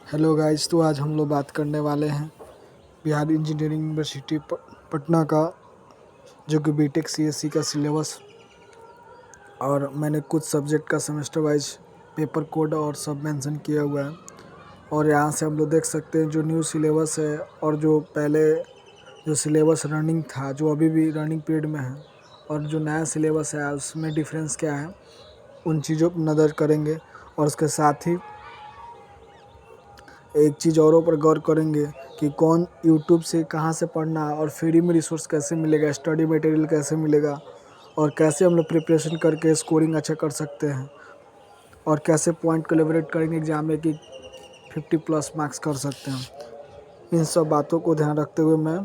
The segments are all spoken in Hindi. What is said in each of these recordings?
हेलो गाइस, तो आज हम लोग बात करने वाले हैं बिहार इंजीनियरिंग यूनिवर्सिटी पटना का, जो कि बीटेक सीएससी का सिलेबस। और मैंने कुछ सब्जेक्ट का सेमेस्टर वाइज पेपर कोड और सब मेंशन किया हुआ है। और यहाँ से हम लोग देख सकते हैं जो न्यू सिलेबस है और जो पहले जो सिलेबस रनिंग था, जो अभी भी रनिंग पीरियड में है, और जो नया सिलेबस है उसमें डिफरेंस क्या है, उन चीज़ों पर नज़र करेंगे। और उसके साथ ही एक चीज़ औरों पर गौर करेंगे कि कौन यूट्यूब से कहाँ से पढ़ना है और फ्री में रिसोर्स कैसे मिलेगा, स्टडी मटेरियल कैसे मिलेगा, और कैसे हम लोग प्रिपरेशन करके स्कोरिंग अच्छा कर सकते हैं, और कैसे पॉइंट कोलैबोरेट करेंगे एग्जाम में कि 50+ मार्क्स कर सकते हैं। इन सब बातों को ध्यान रखते हुए मैं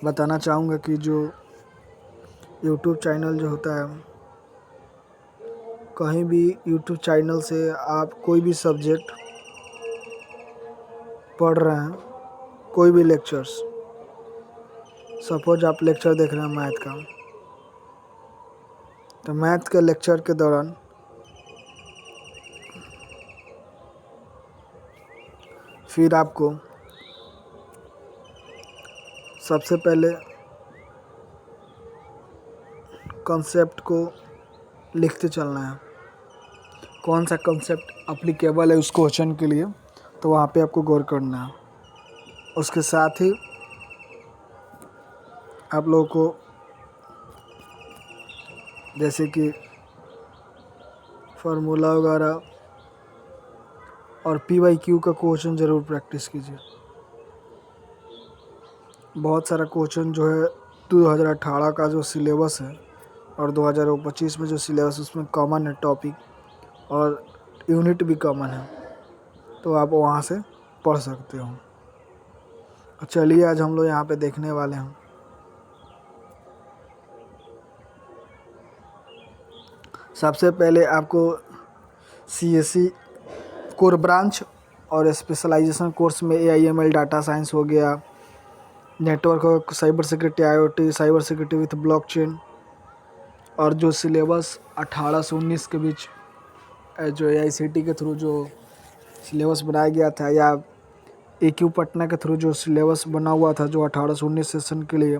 बताना चाहूँगा कि जो यूट्यूब चैनल जो होता है, कहीं भी यूट्यूब चैनल से आप कोई भी सब्जेक्ट पढ़ रहे हैं, कोई भी लेक्चर्स, सपोज आप लेक्चर देख रहे हैं मैथ का, तो मैथ के लेक्चर के दौरान फिर आपको सबसे पहले कॉन्सेप्ट को लिखते चलना है, कौन सा कॉन्सेप्ट अप्लीकेबल है उस क्वेश्चन के लिए, तो वहाँ पे आपको गौर करना है। उसके साथ ही आप लोगों को जैसे कि फार्मूला वगैरह और PYQ का क्वेश्चन ज़रूर प्रैक्टिस कीजिए। बहुत सारा क्वेश्चन जो है 2018 का जो सिलेबस है और 2025 में जो सिलेबस, उसमें कॉमन है टॉपिक, और यूनिट भी कॉमन है, तो आप वहाँ से पढ़ सकते हो। चलिए आज हम लोग यहाँ पे देखने वाले हैं सबसे पहले आपको CSC कोर ब्रांच और स्पेशलाइजेशन कोर्स में AIML डाटा साइंस हो गया, network, cyber security, IoT, cyber security with blockchain, और जो सिलेबस 18 से 19 के बीच जो AICTE के थ्रू जो सिलेबस बनाया गया था, या AQ पटना के थ्रू जो सिलेबस बना हुआ था जो 18 से 19 सेशन के लिए,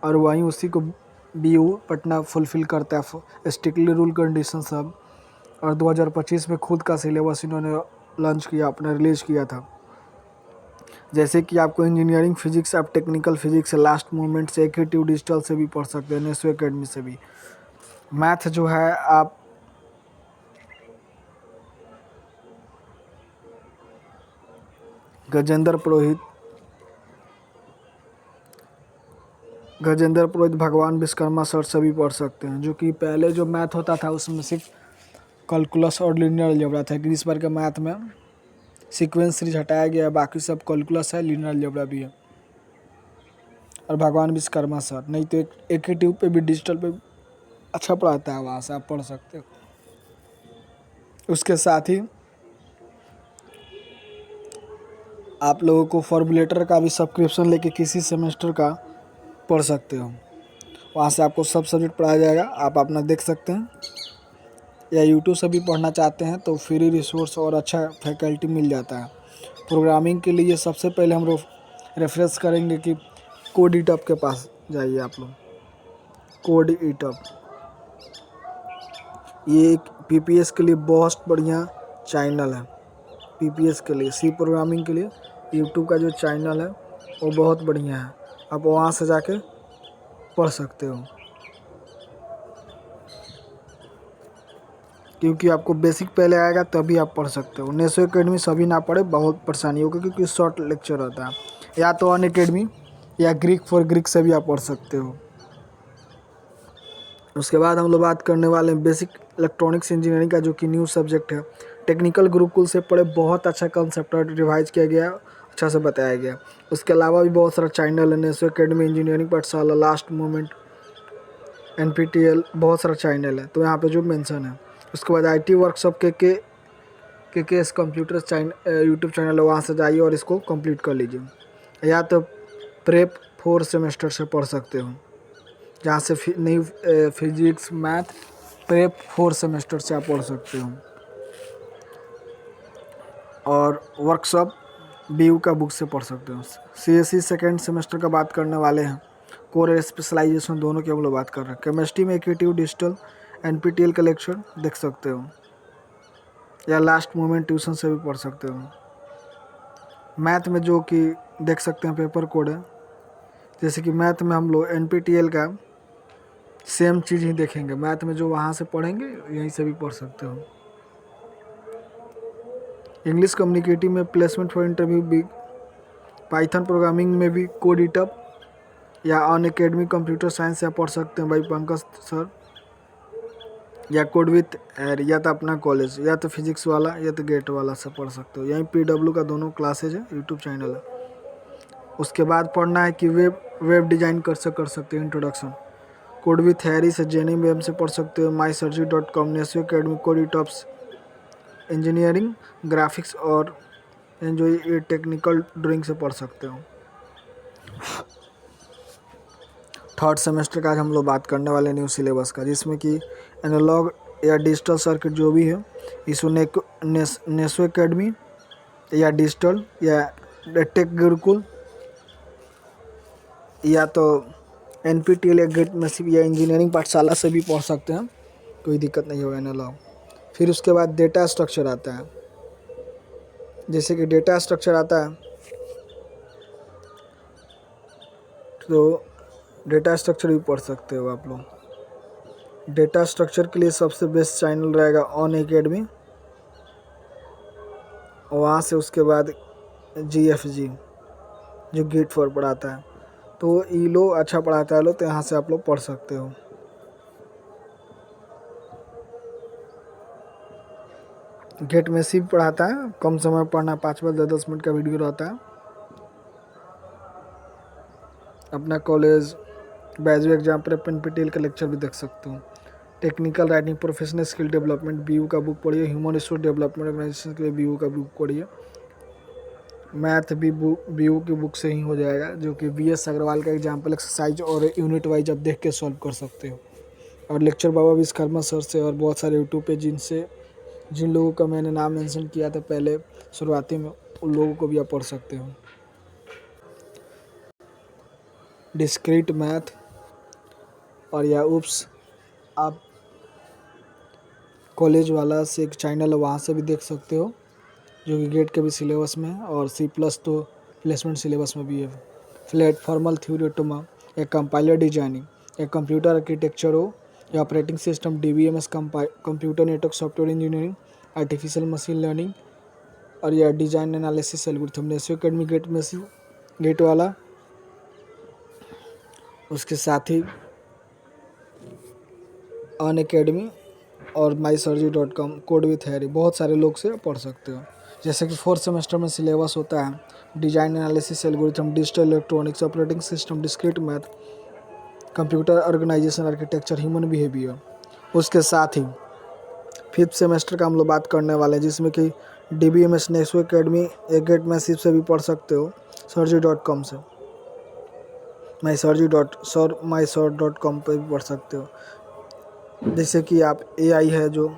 और वहीं उसी को BU पटना फुलफ़िल करता है, स्ट्रिक्टली रूल कंडीशन सब। और 2025 में खुद का सिलेबस इन्होंने लॉन्च किया, अपना रिलीज़ किया था। जैसे कि आपको इंजीनियरिंग फिजिक्स, आप टेक्निकल फिजिक्स, लास्ट मोमेंट से, AQ डिजिटल से भी पढ़ सकते हैं, नेसो एकेडमी से भी। मैथ जो है आप गजेंद्र पुरोहित, भगवान विश्वकर्मा सर से भी पढ़ सकते हैं। जो कि पहले जो मैथ होता था उसमें सिर्फ कैलकुलस और लीनियर अलजेब्रा था, लेकिन इस बार के मैथ में सीक्वेंस सीरीज हटाया गया है, बाकी सब कैलकुलस है, लीनियर अलजेब्रा भी है। और भगवान विश्वकर्मा सर, नहीं तो एक ही ट्यूब पे भी, डिजिटल पे अच्छा पढ़ाता है, वहाँ से आप पढ़ सकते हो। उसके साथ ही आप लोगों को फॉर्मूलेटर का भी सब्सक्रिप्शन लेके किसी सेमेस्टर का पढ़ सकते हो, वहाँ से आपको सब सब्जेक्ट पढ़ाया जाएगा, आप अपना देख सकते हैं। या यूट्यूब से भी पढ़ना चाहते हैं तो फ्री रिसोर्स और अच्छा फैकल्टी मिल जाता है। प्रोग्रामिंग के लिए सबसे पहले हम लोग रेफरेंस करेंगे कि कोड ईटअप के पास जाइए आप लोग। कोड ईटअप ये एक PPS के लिए बहुत बढ़िया चैनल है। PPS के लिए, सी प्रोग्रामिंग के लिए यूट्यूब का जो चैनल है वो बहुत बढ़िया है, आप वहाँ से जाके पढ़ सकते हो। क्योंकि आपको बेसिक पहले आएगा तभी आप पढ़ सकते हो। नेसो एकेडमी सभी ना पढ़े, बहुत परेशानी होगी, क्योंकि शॉर्ट लेक्चर होता है। या तो अन अकेडमी या ग्रीक फॉर ग्रीक से भी आप पढ़ सकते हो। उसके बाद हम लोग बात करने वाले हैं बेसिक इलेक्ट्रॉनिक्स इंजीनियरिंग का, जो कि न्यू सब्जेक्ट है। टेक्निकल गुरुकुल से पढ़े, बहुत अच्छा कंसेप्ट रिवाइज किया गया, अच्छा से बताया गया। उसके अलावा भी बहुत सारा चैनल है, नेसो एकेडमी, इंजीनियरिंग पाठशाला, लास्ट मोमेंट, NPTEL, बहुत सारा चैनल है, तो यहाँ पे जो मेंशन है। उसके बाद IT वर्कशॉप के एस कंप्यूटर यूट्यूब चैनल है, वहाँ से जाइए और इसको कंप्लीट कर लीजिए। या तो प्रेप 4 सेमेस्टर से पढ़ सकते हो, जहाँ से नई फिजिक्स मैथ प्रेप 4 सेमेस्टर से आप पढ़ सकते हो। और वर्कशॉप BU का बुक से पढ़ सकते हो। CSE सेकेंड सेमेस्टर का बात करने वाले हैं। कोर और स्पेशलाइजेशन दोनों की हम लोग बात कर रहे हैं। केमिस्ट्री में इक्वेटिव डिजिटल NPTEL का लेक्चर देख सकते हो, या लास्ट मोमेंट ट्यूशन से भी पढ़ सकते हो। मैथ में जो कि देख सकते हैं पेपर कोड है, जैसे कि मैथ में हम लोग NPTEL का सेम चीज़ ही देखेंगे। मैथ में जो वहाँ से पढ़ेंगे यहीं से भी पढ़ सकते हो। इंग्लिश कम्युनिकेटिव में प्लेसमेंट फॉर इंटरव्यू भी, पाइथन प्रोग्रामिंग में भी कोडिटअप या अनअकैडमी कंप्यूटर साइंस या पढ़ सकते हैं भाई पंकज सर, या कोड विथ एर, या तो अपना कॉलेज, या तो फिजिक्स वाला या तो गेट वाला से पढ़ सकते हो। यहीं PW का दोनों क्लासेज है, यूट्यूब चैनल है। उसके बाद पढ़ना है कि वेब डिज़ाइन कर सकते हो इंट्रोडक्शन। कोड विथ हैरी से JNM से पढ़ सकते हो। mysurgery.com, नेस्यो अकेडमी, कोडिटॉप्स, इंजीनियरिंग ग्राफिक्स और एंजॉय टेक्निकल ड्राइंग से पढ़ सकते हो। थर्ड सेमेस्टर का आज हम लोग बात करने वाले न्यू सिलेबस का, जिसमें कि एनालॉग या डिजिटल सर्किट जो भी है, इसमें नेस्यो अकेडमी या डिजिटल या टेक गुरुकुल या तो NPTEL या गेट मैसिव या इंजीनियरिंग पाठशाला से भी पढ़ सकते हैं, कोई दिक्कत नहीं होगा एनालॉग। फिर उसके बाद डेटा स्ट्रक्चर आता है, जैसे कि डेटा स्ट्रक्चर आता है तो डेटा स्ट्रक्चर भी पढ़ सकते हो आप लोग। डेटा स्ट्रक्चर के लिए सबसे बेस्ट चैनल रहेगा अनअकैडमी, और वहाँ से उसके बाद GFG जो गेट फॉर पढ़ाता है, तो ईलो अच्छा पढ़ाता है लो, तो यहाँ से आप लोग पढ़ सकते हो। गेट मैसिव पढ़ाता है, कम समय पढ़ना, 5-10 मिनट का वीडियो रहता है। अपना college Baiju exam prep NPTEL का लेक्चर भी देख सकते हो। Technical writing professional skill development BU का बुक पढ़िए। ह्यूमन रिसोर्स डेवलपमेंट ऑर्गेनाइजेशन के लिए BU का बुक पढ़िए। मैथ भी BU की बुक से ही हो जाएगा, जो कि VS अग्रवाल का एग्जाम्पल एक्सरसाइज और यूनिट वाइज आप देख के सॉल्व कर सकते हो। और लेक्चर बाबा विश्वकर्मा सर से और बहुत सारे यूट्यूब पे जिन लोगों का मैंने नाम मेंशन किया था पहले शुरुआती में, उन लोगों को भी आप पढ़ सकते हो। डिस्क्रीट मैथ और या उप्स आप कॉलेज वाला से एक चैनल है, वहाँ से भी देख सकते हो, जो कि गेट के भी सिलेबस में है, और C+ तो प्लेसमेंट सिलेबस में भी है। फ्लैट फॉर्मल थ्योरी ऑटोमा या कंपाइलर डिजाइनिंग या कंप्यूटर आर्किटेक्चर हो, या operating system DBMS, computer network software engineering, artificial machine learning और या design analysis algorithm. Neso Academy GATE massive GATE वाला, उसके साथ ही अनअकैडमी और mysurgery.com, कोड विथ हैरी, बहुत सारे लोग से पढ़ सकते हो। जैसे कि 4th सेमेस्टर में सिलेबस होता है design analysis algorithm, digital electronics, operating system, discrete math, computer organisation architecture, human behaviour. उसके साथ ही 5th सेमेस्टर का हम लोग बात करने वाले हैं, जिसमें कि DBMS, नेस्यो अकेडमी, गेट मैसिव से भी पढ़ सकते हो, surgery.com से, mysurgery.com पर भी पढ़ सकते हो। जैसे कि आप AI है जो,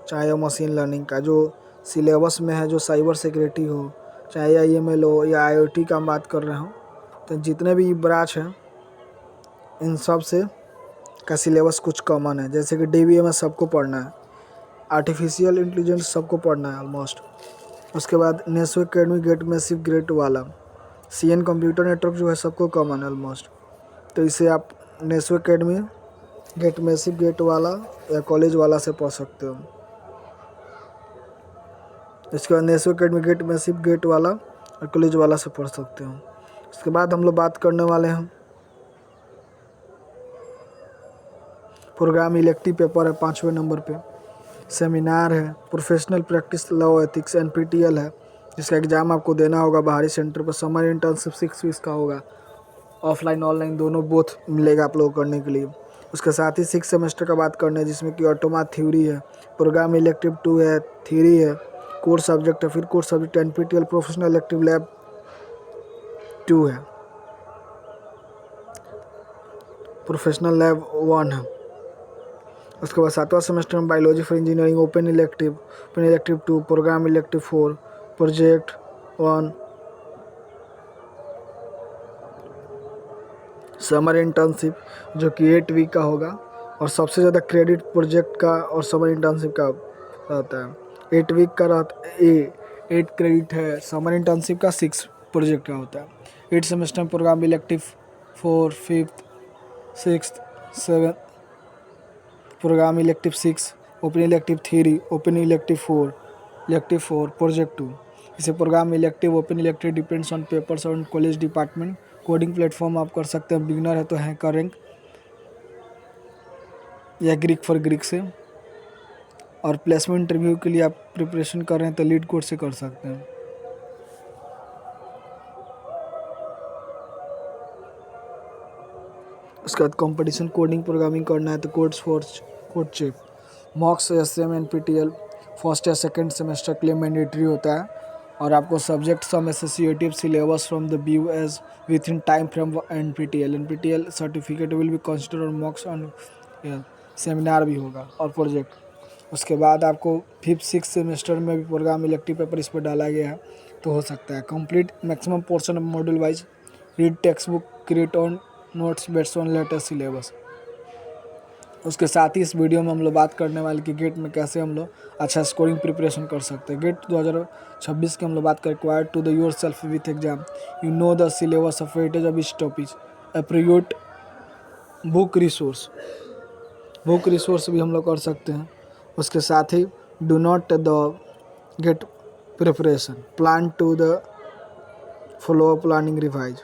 चाहे मशीन लर्निंग का जो सिलेबस में है, जो साइबर सिक्योरिटी हो, चाहे IML हो या IoT का हम बात कर रहे हो, तो जितने भी ब्रांच हैं इन सब से का सिलेबस कुछ कॉमन है। जैसे कि DBMS सबको पढ़ना है, आर्टिफिशियल इंटेलिजेंस सबको पढ़ना है ऑलमोस्ट। उसके बाद नेस्यो अकेडमी गेट मैसिव ग्रेट वाला, CN कंप्यूटर नेटवर्क जो है सबको कॉमन है ऑलमोस्ट। तो इसे आप नेस्यो अकेडमी गेट मैसिव गेट वाला या कॉलेज वाला से पढ़ सकते हो। इसके बाद नेस्यो अकेडमी गेट मैसिव गेट वाला और कॉलेज वाला से पढ़ सकते हो। उसके बाद हम लोग बात करने वाले हैं प्रोग्राम इलेक्टिव पेपर है 5वें नंबर पे, सेमिनार है, professional practice law ethics NPTEL है, जिसका एग्ज़ाम आपको देना होगा बाहरी सेंटर पर। समर इंटर्नशिप 6 वीक्स का होगा, ऑफलाइन ऑनलाइन दोनों बोथ मिलेगा आप लोगों को करने के लिए। उसके साथ ही 6th सेमेस्टर का बात करना है, जिसमें कि ऑटोमा थ्योरी है, प्रोग्राम इलेक्टिव 2 है, थ्योरी है, कोर्स सब्जेक्ट है, फिर course subject NPTEL professional elective lab 2 है। प्रोफेशनल लैब 1 है। उसके बाद 7वां सेमेस्टर में biology for engineering open elective 2, program elective 4, project 1, summer internship जो कि 8 वीक का होगा और सबसे ज़्यादा क्रेडिट प्रोजेक्ट का और समर इंटर्नशिप का रहता है। 8 वीक का रहता है, 8 क्रेडिट है, समर इंटर्नशिप का 6 प्रोजेक्ट का होता है। 8 सेमेस्टर में program elective 4, 5th, 6th, 7th, program elective 6, open elective 3, open elective 4, project 2। इसे program elective open elective depends on papers और कॉलेज डिपार्टमेंट। कोडिंग प्लेटफॉर्म आप कर सकते हैं, बिगिनर है तो हैकर रैंक या ग्रीक फॉर ग्रीक से, और प्लेसमेंट इंटरव्यू के लिए आप प्रिपरेशन कर रहे हैं तो लीड कोर्स से कर सकते हैं। उसके बाद कंपटीशन कोडिंग प्रोग्रामिंग करना है तो code check MOOCs SM NPTEL first या सेकंड सेमेस्टर के लिए मैंडेटरी होता है, और आपको subject some associative syllabus from the view as within time from NPTEL certificate will be consider और मॉक्स ऑन सेमिनार भी होगा और प्रोजेक्ट। उसके बाद आपको 5th-6th सेमेस्टर में भी प्रोग्राम इलेक्टिव पेपर इस पर डाला गया है तो हो सकता है। Complete maximum portion of module wise, read text book, create on notes based on latest syllabus. उसके साथ ही इस वीडियो में हम लोग बात करने वाले कि गेट में कैसे हम लोग अच्छा स्कोरिंग प्रिपरेशन कर सकते हैं। गेट 2026 की हम लोग बात करें, required to the yourself with exam, you know the syllabus of weightage of each topic, appropriate book resource भी हम लोग कर सकते हैं। उसके साथ ही do not the GATE preparation plan to the follow planning revise,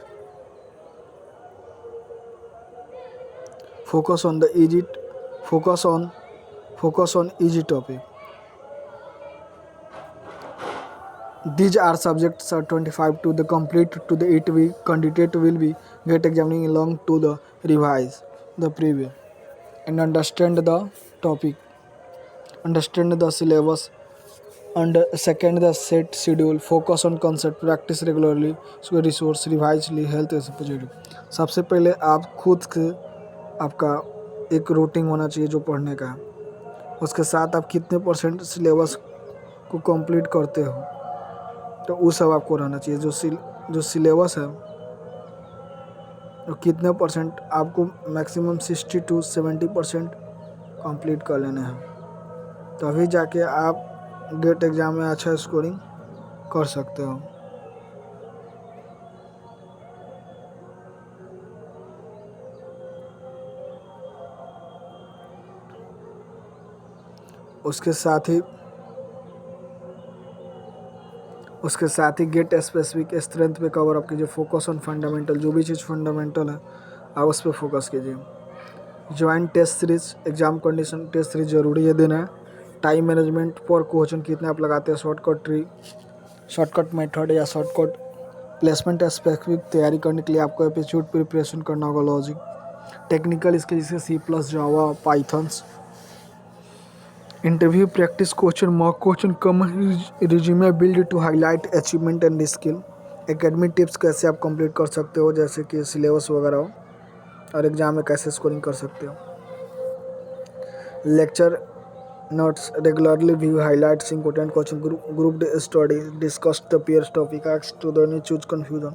focus on easy topic. These are subjects are 25 to the complete to the 8 week. Candidate will be get examining along to the revise the previous and understand the topic, understand the syllabus, and second the set schedule, focus on concept, practice regularly, so resource revise health is positive। सबसे पहले आप खुद से आपका एक रूटीन होना चाहिए जो पढ़ने का है। उसके साथ आप कितने % सिलेबस को कंप्लीट करते हो तो वो सब आपको रहना चाहिए। जो सिलेबस है तो कितने % आपको मैक्सिमम 60 to 70% कंप्लीट कर लेने हैं, तभी जाके आप गेट एग्ज़ाम में अच्छा स्कोरिंग कर सकते हो। उसके साथ ही गेट स्पेसिफिक स्ट्रेंथ पे कवर अप कीजिए। फोकस ऑन फंडामेंटल, जो भी चीज़ फंडामेंटल है आप उस पर फोकस कीजिए। Join test series, exam condition test series ज़रूरी है देना है। टाइम मैनेजमेंट पर क्वेश्चन कितने आप लगाते हैं, शॉर्टकट मेथड या शॉर्टकट प्लेसमेंट स्पेसिफिक तैयारी करने के लिए आपको एप्टीट्यूड प्रिपरेशन करना होगा। लॉजिक टेक्निकल इसके जैसे C++, Java, Pythons. Interview practice question, mock question, common resume build to highlight achievement and skill. Academic tips कैसे आप कंप्लीट कर सकते हो, जैसे कि सिलेबस वगैरह हो, और एग्जाम में कैसे स्कोरिंग कर सकते हो। Lecture notes regularly view highlights important question, group study, discuss the pairs topic, ask to the choose confusion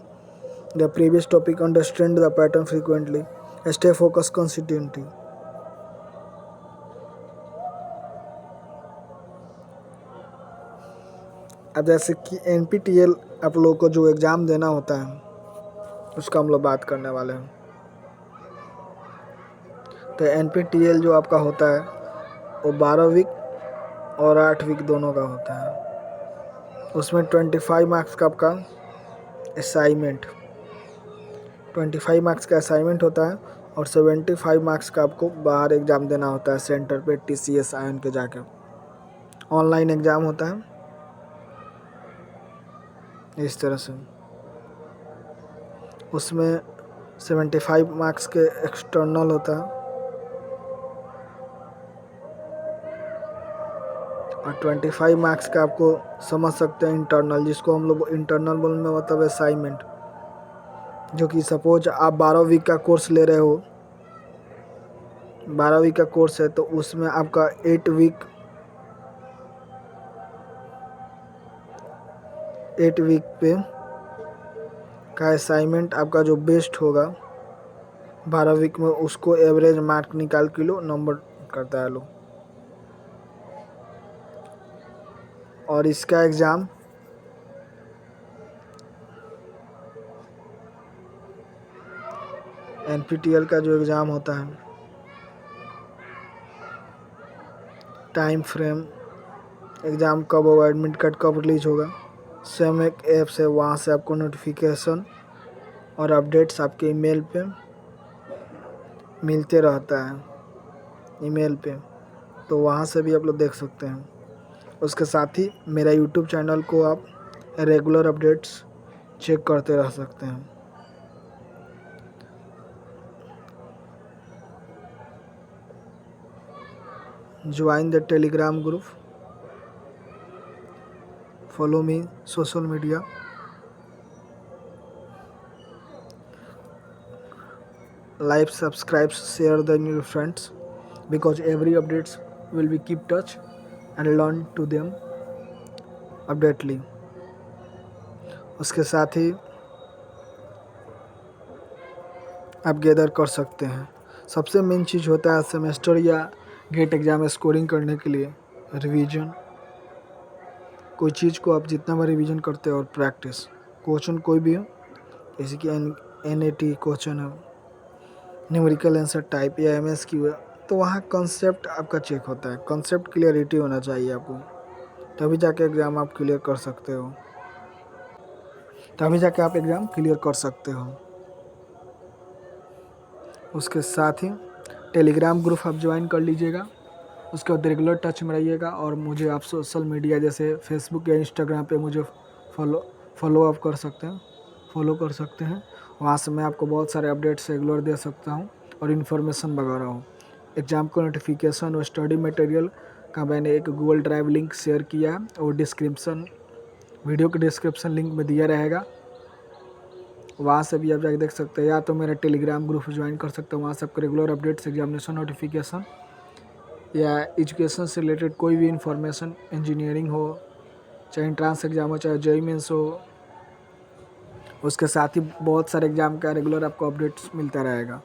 the previous topic, understand the pattern frequently, stay focus consistently. अब जैसे कि NPTEL आप लोगों को जो एग्ज़ाम देना होता है उसका हम लोग बात करने वाले हैं। तो NPTEL जो आपका होता है वो 12 वीक और 8 वीक दोनों का होता है। उसमें 25 मार्क्स का आपका असाइनमेंट 25 मार्क्स का असाइनमेंट होता है और 75 मार्क्स का आपको बाहर एग्ज़ाम देना होता है सेंटर पे TCS आयन के जाके। ऑनलाइन एग्ज़ाम होता है इस तरह से। उसमें 75 मार्क्स के एक्सटर्नल होता है और 25 मार्क्स का आपको समझ सकते हैं इंटरनल, जिसको हम लोग इंटरनल बोलने में मतलब असाइनमेंट, जो कि सपोज आप 12 वीक का कोर्स ले रहे हो 12वीं का कोर्स है तो उसमें आपका 8 वीक पे का असाइनमेंट आपका जो बेस्ट होगा 12 वीक में, उसको एवरेज मार्क निकाल के लो, नंबर करता है लो। और इसका एग्ज़ाम NPTEL का जो एग्ज़ाम होता है, टाइम फ्रेम, एग्ज़ाम कब होगा, एडमिट कार्ड कब रिलीज होगा, सेम एक ऐप्स है, वहाँ से आपको नोटिफिकेशन और अपडेट्स आपके ईमेल पे मिलते रहता है, ईमेल पे, तो वहाँ से भी आप लोग देख सकते हैं। उसके साथ ही मेरा यूट्यूब चैनल को आप रेगुलर अपडेट्स चेक करते रह सकते हैं। Join the Telegram group, follow me social media, like, subscribe, share them your friends, because every updates will be keep touch and learn to them updately। उसके साथ ही आप गैदर कर सकते हैं। सबसे मेन चीज़ होता है सेमेस्टर या गेट एग्ज़ाम स्कोरिंग करने के लिए रिवीजन। कोई चीज़ को आप जितना बार रिवीजन करते हो और प्रैक्टिस, क्वेश्चन कोई भी हो, जैसे कि NAT क्वेश्चन है, न्यूमेरिकल आंसर टाइप या MSQ है, तो वहाँ कंसेप्ट आपका चेक होता है। कंसेप्ट क्लियरिटी होना चाहिए आपको, तभी जाके एग्ज़ाम आप क्लियर कर सकते हो, तभी जाके आप एग्ज़ाम क्लियर कर सकते हो। उसके साथ ही टेलीग्राम ग्रुप आप ज्वाइन कर लीजिएगा। उसके बाद रेगुलर टच में रहिएगा, और मुझे आप सोशल मीडिया जैसे फेसबुक या इंस्टाग्राम पे मुझे फॉलो अप कर सकते हैं, फॉलो कर सकते हैं। वहाँ से मैं आपको बहुत सारे अपडेट्स रेगुलर दे सकता हूँ और इन्फॉर्मेशन वगैरह हो। एग्ज़ाम को नोटिफिकेशन और स्टडी मटेरियल का मैंने एक गूगल ड्राइव लिंक शेयर किया है, और वीडियो के डिस्क्रिप्शन लिंक में दिया रहेगा, वहाँ से भी आप जाके देख सकते हैं, या तो मेरा टेलीग्राम ग्रुप ज्वाइन कर सकते हो। वहाँ से आपको रेगुलर अपडेट्स, एग्जामिनेशन नोटिफिकेशन या एजुकेशन से रिलेटेड कोई भी इंफॉर्मेशन, इंजीनियरिंग हो, चाहे एंट्रांस एग्ज़ाम हो, चाहे JEE मेंस हो, उसके साथ ही बहुत सारे एग्ज़ाम का रेगुलर आपको अपडेट्स मिलता रहेगा।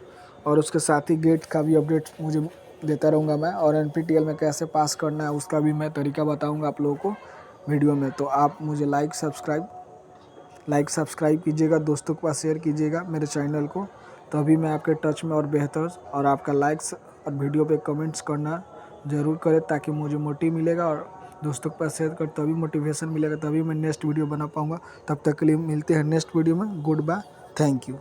और उसके साथ ही गेट का भी अपडेट्स मुझे देता रहूँगा मैं, और NPTEL में कैसे पास करना है उसका भी मैं तरीका बताऊँगा आप लोगों को वीडियो में। तो आप मुझे लाइक सब्सक्राइब कीजिएगा, दोस्तों के पास शेयर कीजिएगा मेरे चैनल को, तभी मैं आपके टच में और बेहतर। और आपका लाइक्स और वीडियो पे कमेंट्स करना ज़रूर करें, ताकि मुझे मोटिव मिलेगा, और दोस्तों के पास शेयर कर तभी मोटिवेशन मिलेगा, तभी मैं नेक्स्ट वीडियो बना पाऊँगा। तब तक के लिए मिलते हैं नेक्स्ट वीडियो में। Good bye, thank you.